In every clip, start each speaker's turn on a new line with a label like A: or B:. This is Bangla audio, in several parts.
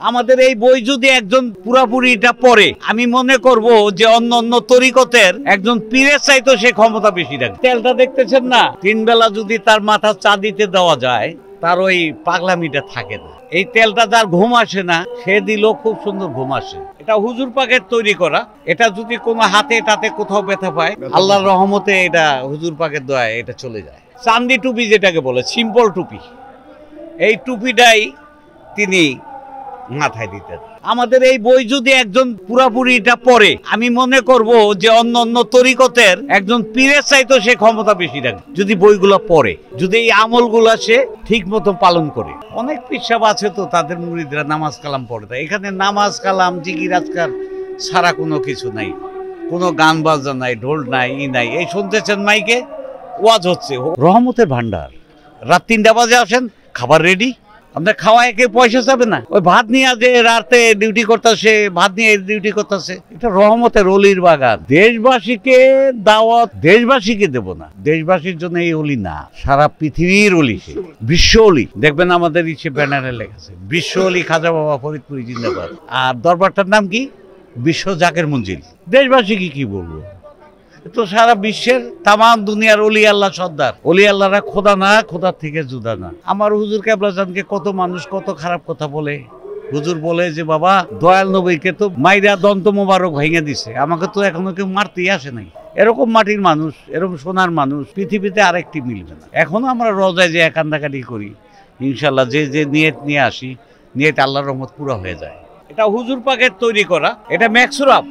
A: আমাদের এই বই যদি একজন পুরাপুরি এটা পড়ে, আমি মনে করব যে অন্য অন্য তরিকতের একজন পীরের চাইতো সে ক্ষমতা বেশি রাখে। তেলটা দেখতেছেন না, 3 বেলা যদি তার মাথা চা দিতে দেওয়া যায়, তার ওই পাগলামিটা থাকে না। এই তেলটা যার ঘুম আসে না, সে দিলেও খুব সুন্দর ঘুম আসে। এটা হুজুর পাকের তৈরি করা। এটা যদি কোনো হাতে টাতে কোথাও ব্যথা পায়, আল্লাহর রহমতে এটা হুজুর পাকের দয়ায় এটা চলে যায়। চান্দি টুপি যেটাকে বলে, সিম্পল টুপি, এই টুপিটাই তিনি মাথায় দিতেন। আমাদের এই বই যদি একজন পুরাপুরি এটা পড়ে, আমি মনে করব যে অন্য অন্য তরিকতের একজন পীরের চাইতো সে ক্ষমতা বেশি রাখে, যদি বইগুলো পড়ে, যদি এই আমলগুলো সে ঠিক মতো পালন করে। অনেক পিসাব আছে তো, তাদের মুরিদরা নামাজ কালাম পড়ে, তাই এখানে নামাজ কালাম জিকির আজকার ছাড়া কোনো কিছু নাই, কোনো গান বাজনা নাই, ঢোল নাই, ই নাই। এই শুনতেছেন মাইকে ওয়াজ হচ্ছে, রহমতের ভান্ডার। রাত 3টা বাজে আসেন, খাবার রেডি, আপনার খাওয়ায় কেউ পয়সা যাবে না। ওই ভাত নিয়ে যে রাতে ডিউটি করতেছে, ভাত নিয়ে ডিউটি করতেছে, এটা রহমতের অলির বাগান। দেশবাসীকে দাওয়াত দেশবাসীকে দেব না, দেশবাসীর জন্য এই অলি না, সারা পৃথিবীর অলি, সে বিশ্ব অলি। দেখবেন আমাদের ইচ্ছে ব্যানারে লেখা, বিশ্ব অলি খাজা বাবা ফরিদপুরি জিন্দাবাদ। আর দরবারটার নাম কি? বিশ্ব জাকের মঞ্জিল। দেশবাসীকে কি বলবো, তো সারা বিশ্বের তামাম দুনিয়ার অলি আল্লাহ সর্দার। অলি আল্লাহরা খোদা না, খোদার থেকে জুদা না। আমার হুজুর কেবলাজানকে কত মানুষ কত খারাপ কথা বলে। হুজুর বলে যে বাবা দয়াল নবীকে তো মাইরা দন্ত মোবারক ভেঙে দিছে, আমাকে তো এখনো কেউ মারতেই আসে নাই। এরকম মাটির মানুষ, এরকম সোনার মানুষ পৃথিবীতে আরেকটি মিলবে না। এখনো আমরা রোজায় যে কান্দাকাটি করি, ইনশাল্লাহ যে নিয়ত নিয়ে আসি, নিয়ত আল্লাহর রহমত পুরো হয়ে যায়। এটা হুজুর পাকের তৈরি করা, এটা ম্যাক্সুরাপ।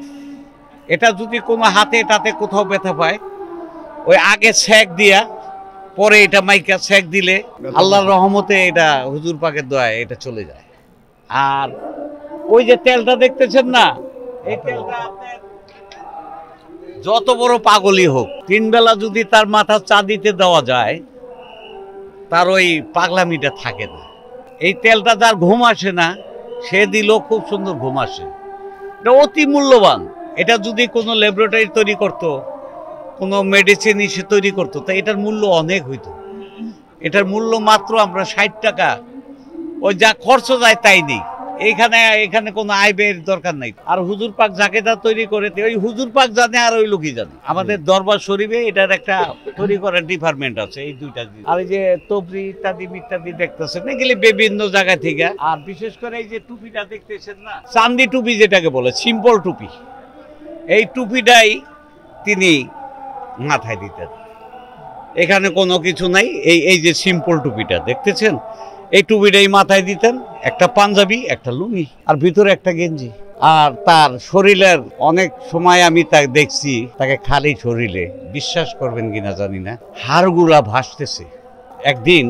A: এটা যদি কোনো হাতে টাতে কোথাও ব্যথা পায়, ওই আগে সেক দিয়া পরে এটা মাইকা সেক দিলে আল্লাহর রহমতে এটা হুজুর পাকের দয়ায় এটা চলে যায়। আর ওই যে তেলটা দেখতেছেন না, এই তেলটা আপনার যত বড় পাগলই হোক, 3 বেলা যদি তার মাথা চা দিতে দেওয়া যায়, তার ওই পাগলামিটা থাকে না। এই তেলটা যার ঘুম আসে না, সে দিলেও খুব সুন্দর ঘুম আসে। এটা অতি মূল্যবান। এটা যদি কোনো ল্যাবরেটরি তৈরি করত, কোনো মেডিসিন এসে তৈরি করতো, তা এটার মূল্য অনেক হইতো। এটার মূল্য মাত্র আমরা 60 টাকা, ওই যা খরচ যায় তাই নেই। এখানে কোনো আয় ব্যয়ের দরকার নাই। আর হুজুর পাক যাকে যা তৈরি করে, ওই হুজুর পাক জানে আর ওই লোকই জানে। আমাদের দরবার শরীফে এটার একটা তৈরি করার ডিপার্টমেন্ট আছে, এই দুইটা। আর এই যে তবরি ইত্যাদি ইত্যাদি দেখতেছেন, এগুলি বিভিন্ন জায়গা থেকে। আর বিশেষ করে এই যে টুপিটা দেখতেছেন না, চান্দি টুপি যেটাকে বলে, সিম্পল টুপি, এই টুপিটাই তিনি মাথায় দিতেন। এখানে কোনো কিছু নাই, এই যে সিম্পল টুপিটা দেখতেছেন, এই টুপিটাই মাথায় দিতেন। একটা পাঞ্জাবি, একটা লুঙ্গি, আর ভিতরে একটা গেঞ্জি। আর তার শরীরের অনেক সময় আমি তাকে দেখছি, তাকে খালি শরীরে, বিশ্বাস করবেন কিনা জানি না, হাড়গুলা ভাসতেছে। একদিন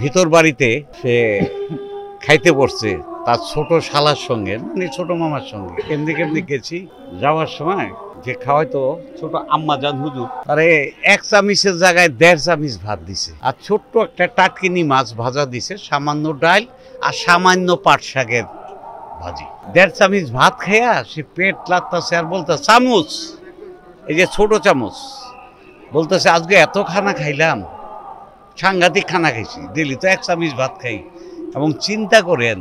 A: ভিতর বাড়িতে সে খাইতে বসছে তার ছোট শালার সঙ্গে, মানে ছোট মামার সঙ্গে। কেমনি গেছি, যাওয়ার সময় যে খাওয়াইতো ছোট আম্মা জান হুজুর, আরে 1 চামিচের জায়গায় 1.5 চামিচ ভাত দিছে, আর ছোট্ট একটা টাটকিনি মাছ ভাজা দিছে, সামান্য ডাল আর সামান্য পাট শাকের ভাজি। 1.5 চামিচ ভাত খাইয়া সে পেট লাগতেছে, আর বলতে চামচ, এই যে ছোট চামচ, বলতেছে আজকে এত খানা খাইলাম, সাংঘাতিক খানা খাইছি, ডেলি তো 1 চামিচ ভাত খাই। এবং চিন্তা করেন,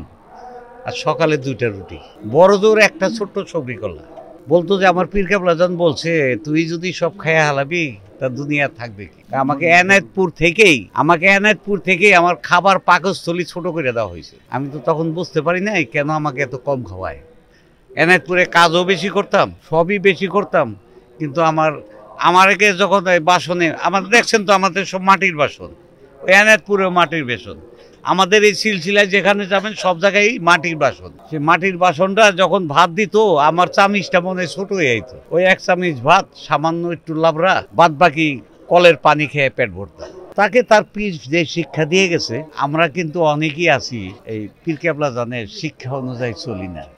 A: আর সকালে 2টা রুটি, বড় জোর একটা ছোট্ট সবরি কলা। বলতো যে আমার পীর কেবলাজান বলছে, তুই যদি সব খাইয়া হালাবি তা দুনিয়া থাকবে কি। আমাকে এনায়েতপুর থেকেই আমার খাবার পাকস্থলী ছোট করে দেওয়া হয়েছে। আমি তো তখন বুঝতে পারি নাই কেন আমাকে এত কম খাওয়ায়। এনায়েতপুরে কাজও বেশি করতাম, সবই বেশি করতাম, কিন্তু আমাকে যখন বাসনে, আমাদের দেখছেন তো আমাদের সব মাটির বাসন, ওই এনায়েতপুরেও মাটির বাসন। আমাদের এই সিলসিলায় যেখানে যাবেন সব জায়গায় মাটির বাসন। সে মাটির বাসনটা যখন ভাত দিত, আমার চামিচটা মনে ছোট হয়ে যেত। ওই 1 চামিচ ভাত, সামান্য একটু লাবড়া, বাদ বাকি কলের পানি খেয়ে পেট ভরতাম। তাকে তার পীর যে শিক্ষা দিয়ে গেছে, আমরা কিন্তু অনেকেই আছি এই পীর কেবলাজানের শিক্ষা অনুযায়ী চলি না।